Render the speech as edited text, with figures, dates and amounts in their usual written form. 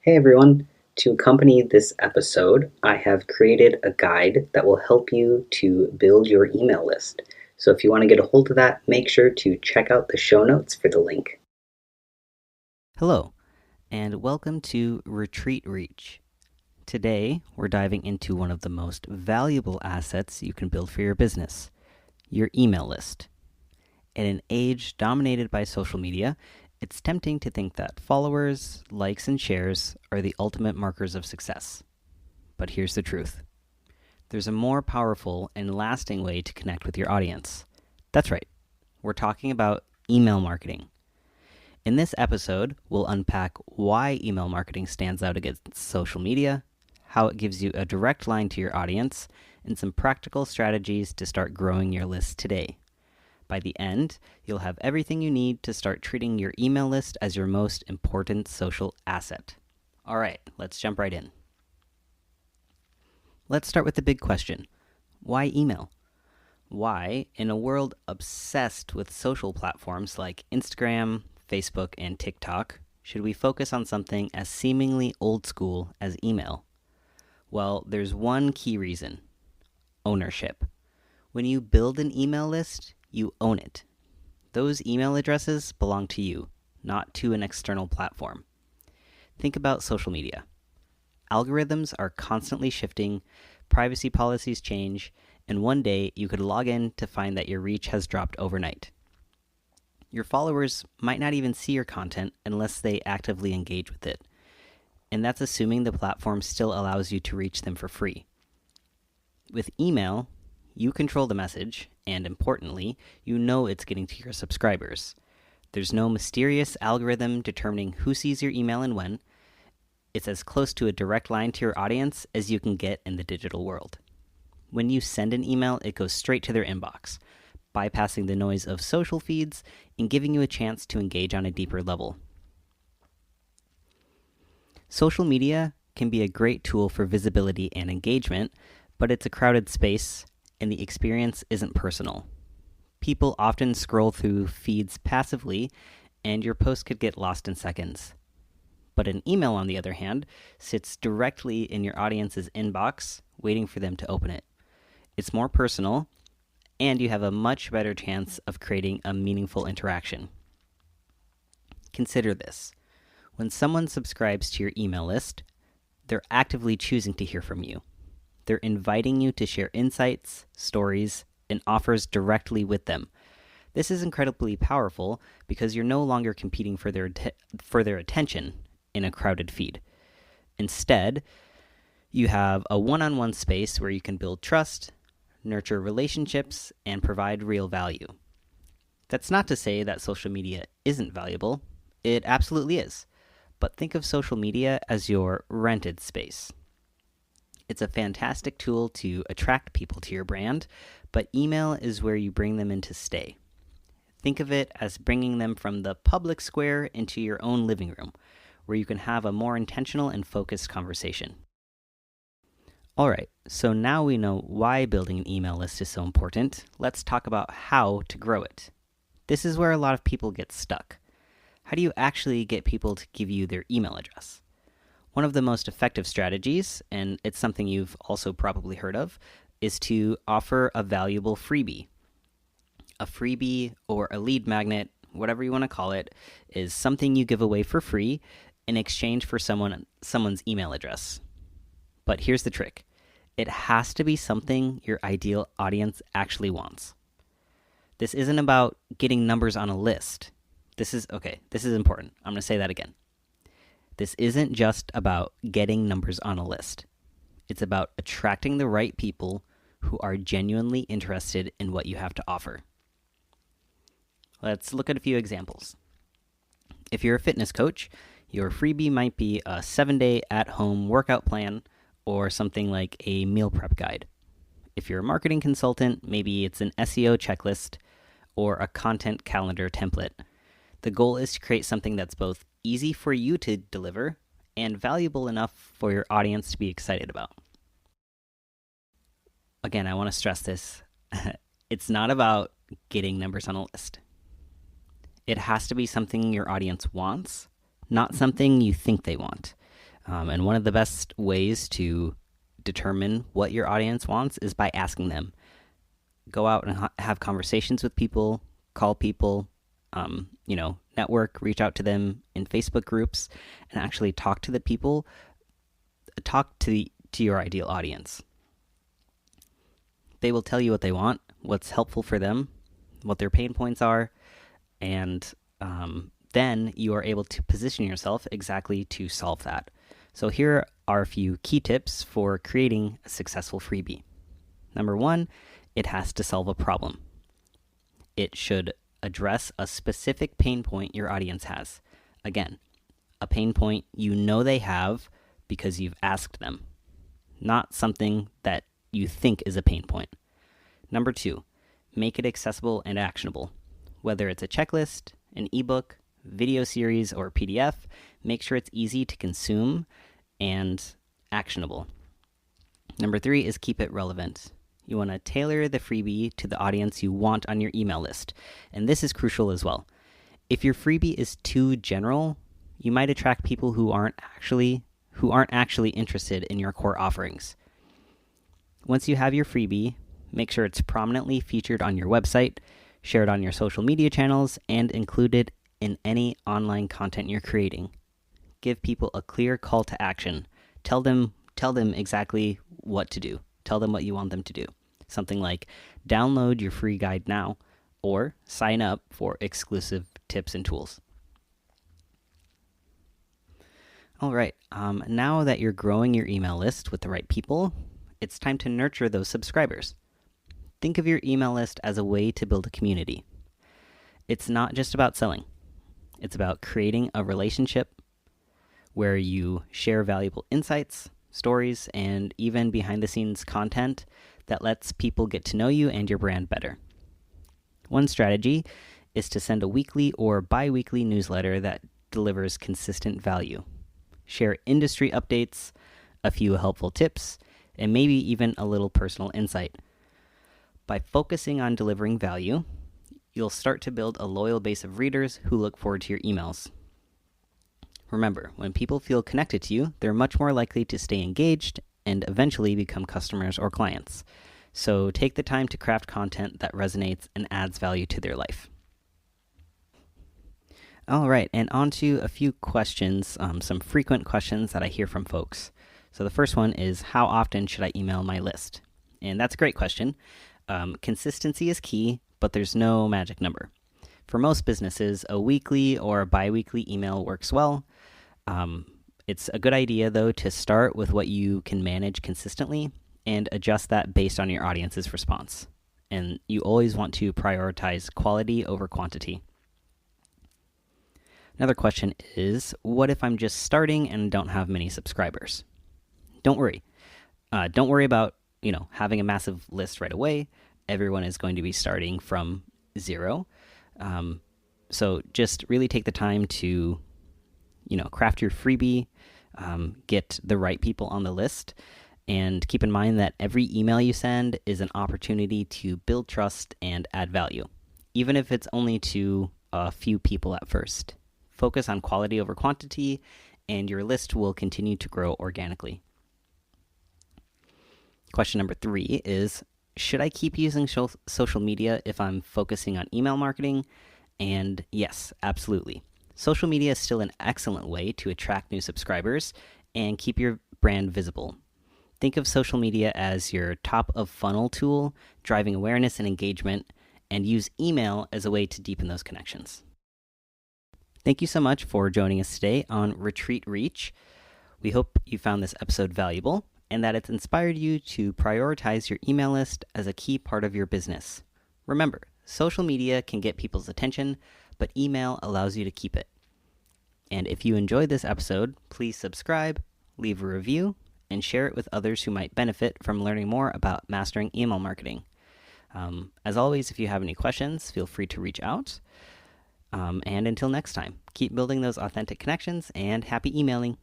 Hey everyone! To accompany this episode, I have created a guide that will help you to build your email list. So if you want to get a hold of that, make sure to check out the show notes for the link. Hello, and welcome to Retreat Reach. Today, we're diving into one of the most valuable assets you can build for your business, your email list. In an age dominated by social media, it's tempting to think that followers, likes, and shares are the ultimate markers of success. But here's the truth. There's a more powerful and lasting way to connect with your audience. That's right, we're talking about email marketing. In this episode, we'll unpack why email marketing stands out against social media, how it gives you a direct line to your audience, and some practical strategies to start growing your list today. By the end, you'll have everything you need to start treating your email list as your most important social asset. All right, let's jump right in. Let's start with the big question. Why email? Why, in a world obsessed with social platforms like Instagram, Facebook, and TikTok, should we focus on something as seemingly old school as email? Well, there's one key reason: ownership. When you build an email list, you own it. Those email addresses belong to you, not to an external platform. Think about social media. Algorithms are constantly shifting, privacy policies change, and one day you could log in to find that your reach has dropped overnight. Your followers might not even see your content unless they actively engage with it, and that's assuming the platform still allows you to reach them for free. With email, you control the message, and importantly, you know it's getting to your subscribers. There's no mysterious algorithm determining who sees your email and when. It's as close to a direct line to your audience as you can get in the digital world. When you send an email, it goes straight to their inbox, bypassing the noise of social feeds and giving you a chance to engage on a deeper level. Social media can be a great tool for visibility and engagement, but it's a crowded space and the experience isn't personal. People often scroll through feeds passively, and your post could get lost in seconds. But an email, on the other hand, sits directly in your audience's inbox, waiting for them to open it. It's more personal, and you have a much better chance of creating a meaningful interaction. Consider this. When someone subscribes to your email list, they're actively choosing to hear from you. They're inviting you to share insights, stories, and offers directly with them. This is incredibly powerful because you're no longer competing for their attention in a crowded feed. Instead, you have a one-on-one space where you can build trust, nurture relationships, and provide real value. That's not to say that social media isn't valuable. It absolutely is. But think of social media as your rented space. It's a fantastic tool to attract people to your brand, but email is where you bring them in to stay. Think of it as bringing them from the public square into your own living room, where you can have a more intentional and focused conversation. All right, so now we know why building an email list is so important. Let's talk about how to grow it. This is where a lot of people get stuck. How do you actually get people to give you their email address? One of the most effective strategies, and it's something you've also probably heard of, is to offer a valuable freebie. A freebie or a lead magnet, whatever you want to call it, is something you give away for free in exchange for someone's email address. But here's the trick. It has to be something your ideal audience actually wants. This isn't about getting numbers on a list. This is important. I'm going to say that again. This isn't just about getting numbers on a list. It's about attracting the right people who are genuinely interested in what you have to offer. Let's look at a few examples. If you're a fitness coach, your freebie might be a 7-day at-home workout plan or something like a meal prep guide. If you're a marketing consultant, maybe it's an SEO checklist or a content calendar template. The goal is to create something that's both easy for you to deliver and valuable enough for your audience to be excited about. Again, I want to stress this. It's not about getting numbers on a list. It has to be something your audience wants, not something you think they want. And one of the best ways to determine what your audience wants is by asking them. Go out and have conversations with people, call people, network, reach out to them in Facebook groups, and actually talk to the people, talk to your ideal audience. They will tell you what they want, what's helpful for them, what their pain points are, and then you are able to position yourself exactly to solve that. So here are a few key tips for creating a successful freebie. Number one, it has to solve a problem. It should address a specific pain point your audience has. Again, a pain point you know they have because you've asked them, not something that you think is a pain point. Number two, make it accessible and actionable. Whether it's a checklist, an ebook, video series, or PDF, make sure it's easy to consume and actionable. Number three is keep it relevant. You want to tailor the freebie to the audience you want on your email list. And this is crucial as well. If your freebie is too general, you might attract people who aren't actually interested in your core offerings. Once you have your freebie, make sure it's prominently featured on your website, shared on your social media channels, and included in any online content you're creating. Give people a clear call to action. Tell them exactly what to do. Tell them what you want them to do. Something like download your free guide now or sign up for exclusive tips and tools. All right, now that you're growing your email list with the right people, it's time to nurture those subscribers. Think of your email list as a way to build a community. It's not just about selling. It's about creating a relationship where you share valuable insights, stories, and even behind-the-scenes content that lets people get to know you and your brand better. One strategy is to send a weekly or bi-weekly newsletter that delivers consistent value. Share industry updates, a few helpful tips, and maybe even a little personal insight. By focusing on delivering value, you'll start to build a loyal base of readers who look forward to your emails. Remember, when people feel connected to you, they're much more likely to stay engaged and eventually become customers or clients. So take the time to craft content that resonates and adds value to their life. All right, and on to a few questions, some frequent questions that I hear from folks. So the first one is, how often should I email my list? And that's a great question. Consistency is key, but there's no magic number. For most businesses, a weekly or a bi-weekly email works well. It's a good idea, though, to start with what you can manage consistently and adjust that based on your audience's response. And you always want to prioritize quality over quantity. Another question is, what if I'm just starting and don't have many subscribers? Don't worry. Don't worry about, having a massive list right away. Everyone is going to be starting from zero. So just really take the time to, craft your freebie, get the right people on the list, and keep in mind that every email you send is an opportunity to build trust and add value, even if it's only to a few people at first. Focus on quality over quantity, and your list will continue to grow organically. Question number 3 is, should I keep using social media if I'm focusing on email marketing? And yes, absolutely. Social media is still an excellent way to attract new subscribers and keep your brand visible. Think of social media as your top of funnel tool, driving awareness and engagement, and use email as a way to deepen those connections. Thank you so much for joining us today on Retreat Reach. We hope you found this episode valuable and that it's inspired you to prioritize your email list as a key part of your business. Remember, social media can get people's attention, but email allows you to keep it. And if you enjoyed this episode, please subscribe, leave a review, and share it with others who might benefit from learning more about mastering email marketing. As always, if you have any questions, feel free to reach out. And until next time, keep building those authentic connections and happy emailing.